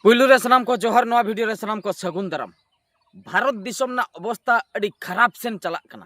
पुलू रे सनाम को जोहर नवा वीडियो रे सनाम को सगुन दाराम। भारत दिसम ना अवस्था अड़ी खराब सेन चला कना।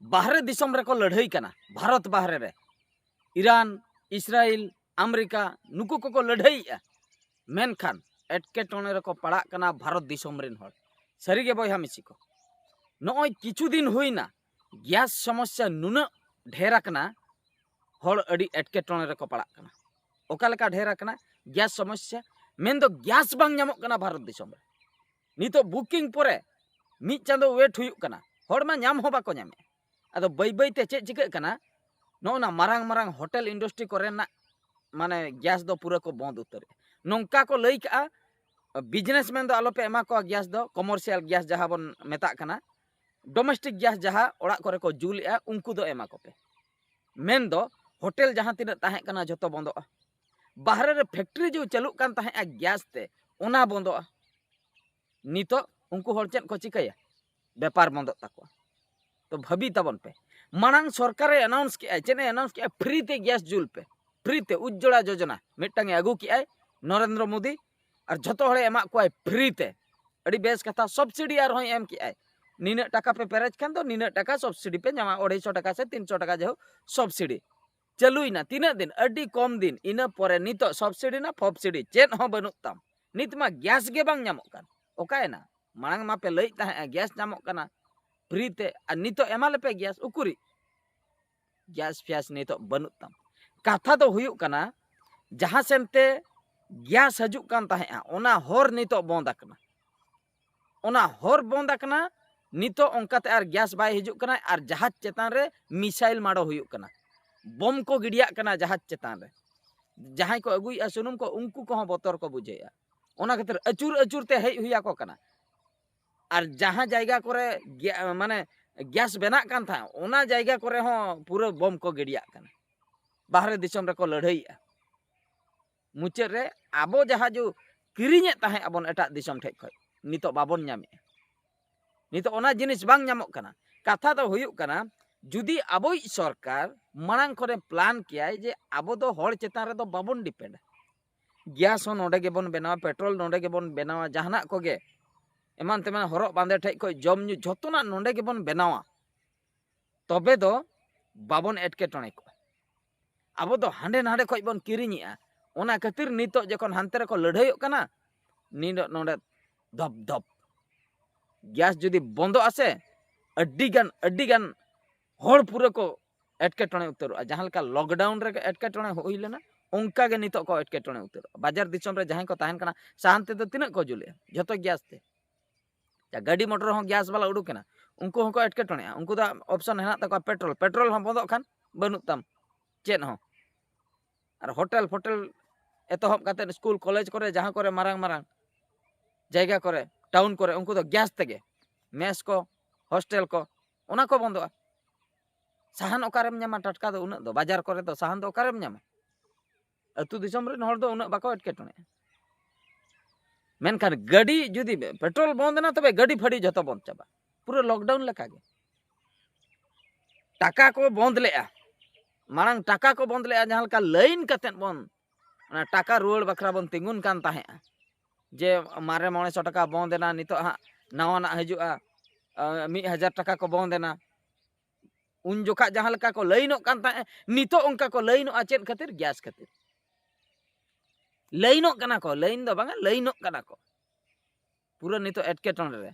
बाहरे दिसम रे को लड़ाई कना। भारत बाहरे रे ईरान इस्राइल अमेरिका नुकु को लड़ाई मेनखान एटकेटोने रे को पड़ा कना भारत दिसम रेन हर सरी गे बयहा मिसी को नय किछु दिन हुईना गैस समस्या नुना ढेरा कना हर अड़ी एटकेटोने रे को पड़ा कना ओका लेका ढेरा कना गैस समस्या मेन दो गैस बांग ᱧᱟᱢᱚᱜ ᱠᱟᱱᱟ भारत दिसम रे नितो बुकिंग परे मी चांदो वेट हुयुक कना हर मा ᱧᱟᱢ हो बाको ᱧᱟᱢे अदो बै बै ते चेक चिका कना नोना मारांग मारांग होटल इंडस्ट्री कोरेना माने गैस दो पूरा को बंद उतर नोंका को लई का बिजनेसमैन दो आलोपे एमा को गैस दो कमर्शियल गैस जहां बन मेता कना डोमेस्टिक गैस जहां ओड़ा करे को जुलिया उनको दो एमा को पे मेन दो होटल जहां तिना ताहे कना जतो बंदो बाहर रे फैक्ट्री जो चालू कान ताहे गैस ते ओना बंदो नितो उनको हर चेन को चिकाया व्यापार बंदो ताको तो भाबी तबन पे मांग सरकार अनाउंस के चेने अनाउंस के फ्री ते गैस जुल पे फ्री ते उज्ज्वला योजना मिटांगे आगू के नरेंद्र मोदी और जतो हड़े एमा को फ्री ते अड़ी बेस कथा सब्सिडी आर होय एम के निना टाका पे पेरेज खान तो निना टाका सब्सिडी पे जमा 250 टाका से 300 टाका जो सब्सिडी चलुईना तीना दिन अड्डी कम दिन इना परे नितो सब्सिडी ना फब्सिडी चेन हो बनुक ताम नित मा गैस गे बांग ᱧᱟᱢᱚᱜ कान ओकायना मांग मा पे लई ताहे गैस ᱧᱟᱢᱚᱜ काना फ्री ते आ नितो एमाले पे गैस उकुरी गैस फ्यास नितो बनुक ताम कथा दो हुयुक काना जहां सेनते गैस हजुक कान ताहे ओना हर नितो बंद आकना ओना हर बंद आकना नितो ओंकाते आर गैस बाय हजुक काना आर जहाज चेतान रे मिसाइल माडो हुयुक काना बम को गिडिया कना जहाज चेतान रे जहां को अगुई सुनुम को उनको को बतर को बुझेया ओना खातिर अचूर अचूर ते हेज हुया को कना और जहां जायगा करे माने गैस बेना कान था ओना जायगा करे हो पूरा बम को गिडिया कना बाहर दिसम रे को लड़ाईया मुचे रे आबो जहां जो किरिഞ്ഞे ताहे अबन एटा दिसम ठे खय नितो बाबन ᱧामे नितो ओना जिनिस बांग ᱧामोक कना कथा तो हुयुक कना जुदी आबो सरकार मांग करे प्लान किया जे आबो दो हर चेतान रे दो बाबन डिपेंड गैस हो नोडे गेबन बनावा पेट्रोल नोडे गेबन बनावा जहाना कोगे एमान तेमान हरो बांदे ठे को जम न्यू जतोना नोडे गेबन बनावा तबे दो बाबन एटकेटणे को आबो दो हांडे नाडे खय बन किरिഞ്ഞिया ओना खातिर नितो जखन हानते रे को लड़ाईयो कना निदो नोडे धप धप गैस जुदी बंदो आसे अड्डी गान हर पूरा को एटकेटणे उतर जहां लेका लॉकडाउन रे एटकेटणे होई लेना उनका गे नितो को एटकेटणे उतर बाजार दिसम रे जहां को ताहन कना साहन ते तिना को जुले जतो गैस ते या गाड़ी मोटर हो गैस वाला उडुकना उनको हो को एटकेटणे उनको दा ऑप्शन हेना तको पेट्रोल हो बंदो खान बनुक ताम चेन हो और होटल फोटल एतहब काते स्कूल कॉलेज करे जहां करे मारांग मारांग जायगा करे टाउन करे उनको तो गैस तेगे मेस को हॉस्टल को ओना को बंदो साहन ओकारेम ᱧᱟᱢᱟ टटका दो उना दो बाजार करे तो साहन दो ओकारेम ᱧᱟᱢᱟ अतु दिसम रे हर दो उना बाको एटकेटणे मेनखान गाड़ी जुदी पेट्रोल बंद ना तबे गाड़ी फड़ी जतो बंद चाबा पूरा लॉकडाउन लेका गे टाका को बंद लेआ मांग टाका को बंद लेआ जहां लेका लाइन कतेन बंद ना टाका रुवाड़ बखरा बन तिंगुन कान ताहे जे मारे 900 टाका बंद ना नितो हा नवा ना हजुआ 1000 टाका को बंद ना उन जोखा जहां लेका को लाइनो कान ताहे नितो उनका को लाइनो चेन खातिर गैस खातिर लाइनो कना को लाइन दो बांगा लाइनो कना को पूरा नितो एटकेटन रे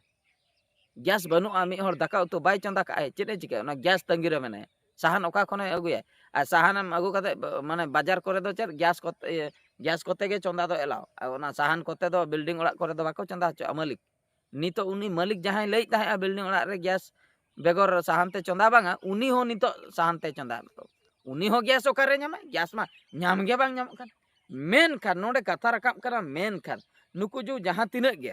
गैस बनु आमी हर दाका उतो बाय चंदा का चेने चिका ना गैस तंगी रे मने साहन ओका खने अगुया आ साहन अगु कते माने बाजार करे दो चेर गैस कोते गे चंदा दो एलाव आ साहन कोते दो बिल्डिंग ओड़ा करे दो बाको चंदा च मालिक नितो उनी मालिक जहां लई ताहे बिल्डिंग ओड़ा रे गैस बेगर साहनते चंदा बांगा उनी हो नितो साहनते चंदा उनी हो गैस ओकारे ᱧᱟᱢᱟ गैस मा ᱧᱟᱢ गे बांग ᱧᱟᱢᱚᱜ ᱠᱟᱱ मेन खान नोडे कथा रकाब करा मेन खान नुकु जो जहां तिना गे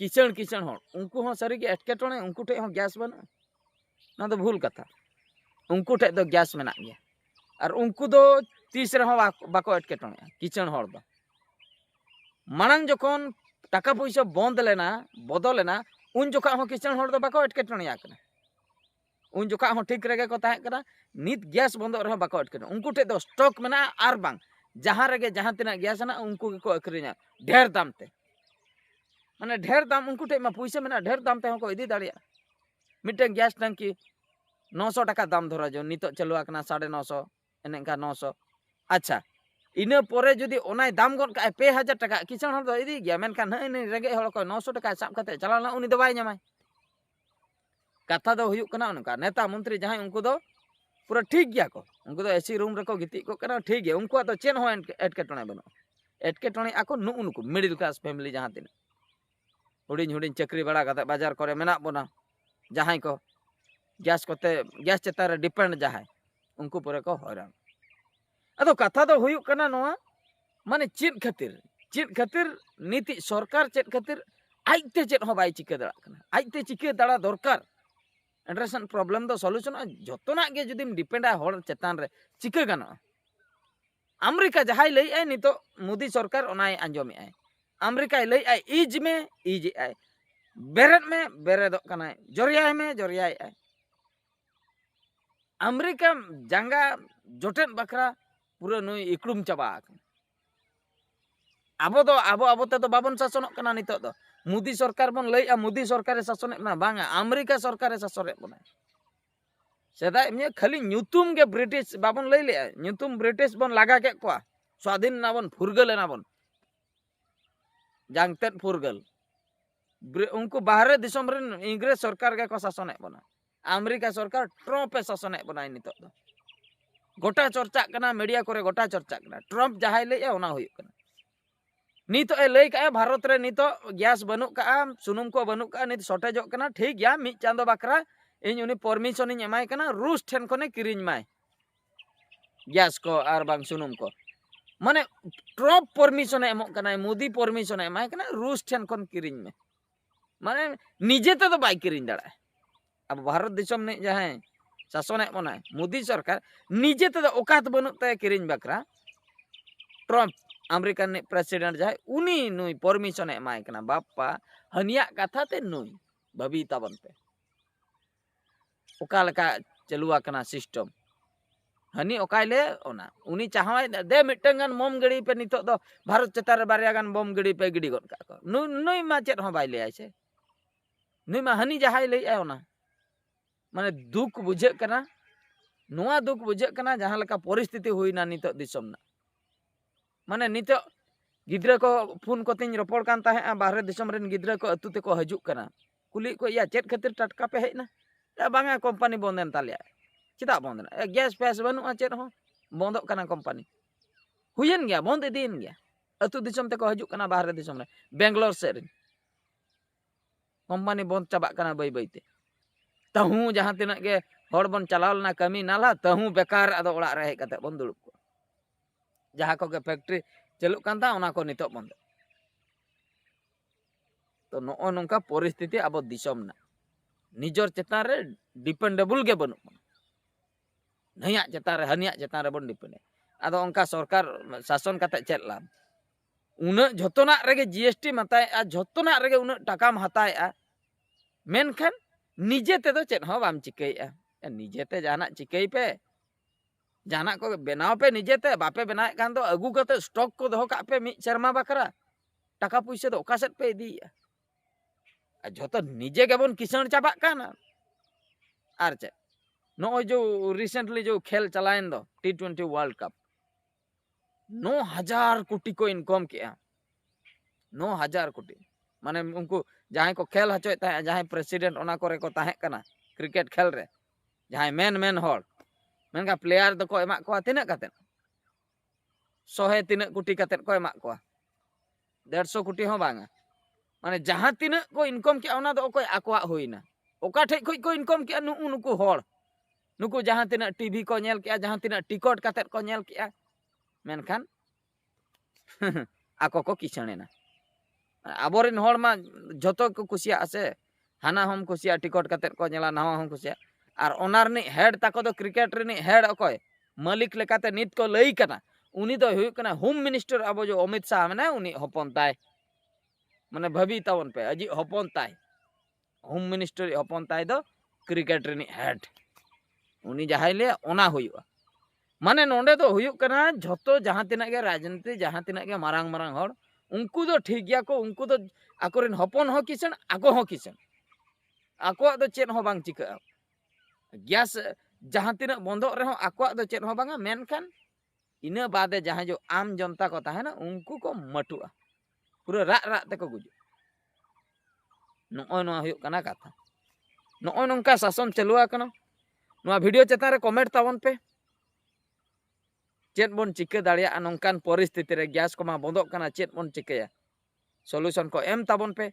किचन हर उनको हो सरी गे एटकेटणे उनको ठे हो गैस बना ना तो भूल कथा उनको ठे दो गैस मेना गया और उनको दो तीस रे हो बाको एटकेटणे किचन हर दो मांग जखन टाका पैसा बंद लेना बदल लेना उन जोखा हो किचन हर दो बाको एटकेटणे आकना उन जोखा हो ठीक रेगे को ताहे करा नित गैस बंद रे बाको एटकेटणे उनको ठे दो स्टॉक मेना आर बांग जहां रेगे जहां तना गैस ना उनको को अखरिना ढेर दाम ते माने ढेर दाम उनको ठे मा पैसा मेना ढेर दाम ते को इदी दाड़िया मिटन गैस टंकी 900 टाका दाम धरा जो नितो चलुआ कना 950 एनेका 900 अच्छा इना परे जदि ओनाय दाम गन का 2000 टाका किसान हर दो इदी गया मेनखान हई रेगे हर को 900 टाका साब कते चलाना उनी दो बाय ᱧᱟᱢᱟᱭ कथा दो हुयुक कना उनका नेता मंत्री जहां उनको दो पूरा ठीक गया को उनको दो एसी रूम रको गिति को कना ठीक गया उनको तो चेन हो एटकेटणे बनो एटकेटणे आको नुनको मिडिल क्लास फैमिली जहां दिन हुडिन हुडिन चक्री बड़ा कते बाजार करे मेना बोना जहां को गैस कोते गैस चेता रे डिपेंड जहां उनको पूरे को हैरान अदो कथा दो हुयुक कना नोआ माने चेत खातिर नीति सरकार चेत खातिर आइते चेत हो बाय चिके दड़ा कना आइते चिके दड़ा दरकार एड्रेसन प्रॉब्लम दो सॉल्यूशन जतना गे जदिम डिपेंड हर चेतान रे चिके गानो अमेरिका जहाई लई आय नितो मोदी सरकार ओनाय आंजोमे आय अमेरिका लई आय इज में इज आय बेरेद में बेरेद कना जोरियाय में जोरियाय आय अमेरिका जंगा जोटेन बकरा पूरा नुई इकड़ुम चाबा अब ते तो बाबन शासन कना नितो दो मोदी सरकार बन लई आ मोदी सरकार शासन ना बांगा अमेरिका सरकार शासन बना सेदा इमे खाली न्यूतुम के ब्रिटिश बाबन लई ले न्यूतुम ब्रिटिश बन लगा के को स्वाधीन ना बन फुरगल ना बन जांगतेन फुरगल उनको बाहर दिसम रे इंग्रेज सरकार के को शासन बना अमेरिका सरकार ट्रम्प शासन बना नितो दो गोटा चर्चा कना मीडिया करे गोटा चर्चा कना ट्रम्प जहाई ले ओना हुई कना नितो ए लई का भारत रे नितो गैस बनु का सुनुम को बनु का नित शॉर्टेज कना ठीक गया मि चांदो बकरा इन उनी परमिशन इन एमाय कना रूस ठेन कोने किरिन माय गैस को आर बांग सुनुम को माने ट्रम्प परमिशन एमो कना मोदी परमिशन एमाय कना रूस ठेन कोन किरिन में माने निजे ते तो बाय किरिन दड़ा अब भारत दिसम ने जहां शासन बना मोदी सरकार निजे ते औकात बनु ते किरिन बकरा ट्रम्प अमेरिकन प्रेसिडेंट जाए उनी नुई परमिशन एमाय कना बापा हनिया कथा ते नुई भाभी ताबन पे ओका लका चलुआ कना सिस्टम हनी ओकाइले ओना उनी चाहवाय दे मिटंगन मोम गड़ी पे नितो दो भारत चतार बारिया गान बम गड़ी पे गिडी गन का को नुई मा चेत हो बाय ले आइसे नुई मा हनी जहाई ले आय ओना माने दुख बुझे कना नुआ दुख बुझे कना जहां लका परिस्थिति हुईना नितो दिसम ना माने नितो गिद्रा को फोन कोतिन रपड़ कान ताहे बाहर दिसम रेन गिद्रा को अतु ते को हजुक कना कुली को या चेत खातिर टटका पे हेना या बांगा कंपनी बंदन तालिया चिदा बंदना गैस फैस बनु चेत हो बंदो कना कंपनी हुयन गया बंद दिन गया अतु दिसम ते को हजुक कना बाहर दिसम रे बेंगलोर से रेन कंपनी बंद चाबा कना बई बईते तहु जहां तिना के हड़ बन चलावलना कमी नाला तहु बेकार आदो ओड़ा रे हे कते बन दुड़ुब को जहां को के फैक्ट्री चलुक कान ता ओना को नितो बंद तो नो नोंका परिस्थिति अब दिसम ना निजर चेतान रे डिपेंडेबल के बनु नया चेतान रे हनिया चेतान रे बन डिपेंड आदो ओंका सरकार शासन कते चेत लाभ उना झोतोना रेगे जीएसटी मताय आ झोतोना रेगे उना टाकाम हताय आ मेनखान निजे ते तो चेत हो बाम चिकई आ निजे ते जाना चिकई पे जाना को बनाव पे निजे ते बापे बनाए कान दो अगु कते स्टॉक को दो का पे मी शर्मा बकरा टाका पैसे दो ओका सेट पे दी झोतो निजे के बन किसान चाबा काना आर चे नो जो रिसेंटली जो खेल चलाएन दो T20 वर्ल्ड कप 9,000 कोटी को इनकम किया 9,000 कोटी माने उनको जहां को खेल हचोय ता जहां प्रेसिडेंट ओना करे को ताहे कना क्रिकेट खेल रे जहां मेन हॉल मेनका प्लेयर दो को एमा को तिना कते 100 तिना कोटी कते को एमा को 150 कोटी हो बांगा माने जहां तिना को इनकम के ओना दो कोई आकवा होइना ओका ठे को इनकम के नुकु हॉल नुकु जहां तिना टीवी को नेल के जहां तिना टिकट कते को नेल के मेनखान आको को किसणेना आबोरिन हॉल मा जतो को कुसिया आसे हाना हम कुसिया टिकट कते को नेला नवा हम कुसिया और ओनार नि हेड ताको दो क्रिकेट रे नि हेड अकोय मालिक लेकाते नित को लई कना उनी दो हुई कना होम मिनिस्टर अब जो अमित शाह मने उनी हपन ताय माने भाभी तावन पे अजी हपन ताय होम मिनिस्टर हपन ताय दो क्रिकेट रे नि हेड उनी जहाइले ओना हुईवा माने नोंडे दो हुई कना झतो जहां तिना के राजनीति जहां तिना के मारांग हड़ उनको दो ठीक गया को उनको दो आकोरेन हपन हो किसन आको हो किसन आको दो चेत हो बांग चिका गैस जहां तीना बंदो रहे हो आको दो चेत हो बांगा मेनखान इना बादे जहां जो आम जनता को ताहेना उनको को मटुआ पूरा राग राग तक गुजु नोय नो हुयुग कना कथा नोय नोंका शासन चलुआ कना नोआ वीडियो चेतान रे कमेंट ताबन पे चेत बन चिका दाड़िया नोंकान परिस्थिति रे गैस को मा बंदोग कना चेत बन चिकाया सॉल्यूशन को एम ताबन पे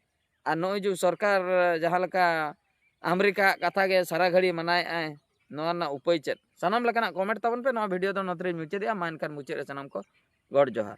और नोय जो सरकार जहां लका अमेरिका कथा गे सारा घड़ी मनाए आए नोआ ना उपाय चेत सनाम लकना कमेंट ताबन पे नोआ वीडियो दो नतरे मुचादिया मा एनखान मुचाद रे सनाम को गॉड जोहार।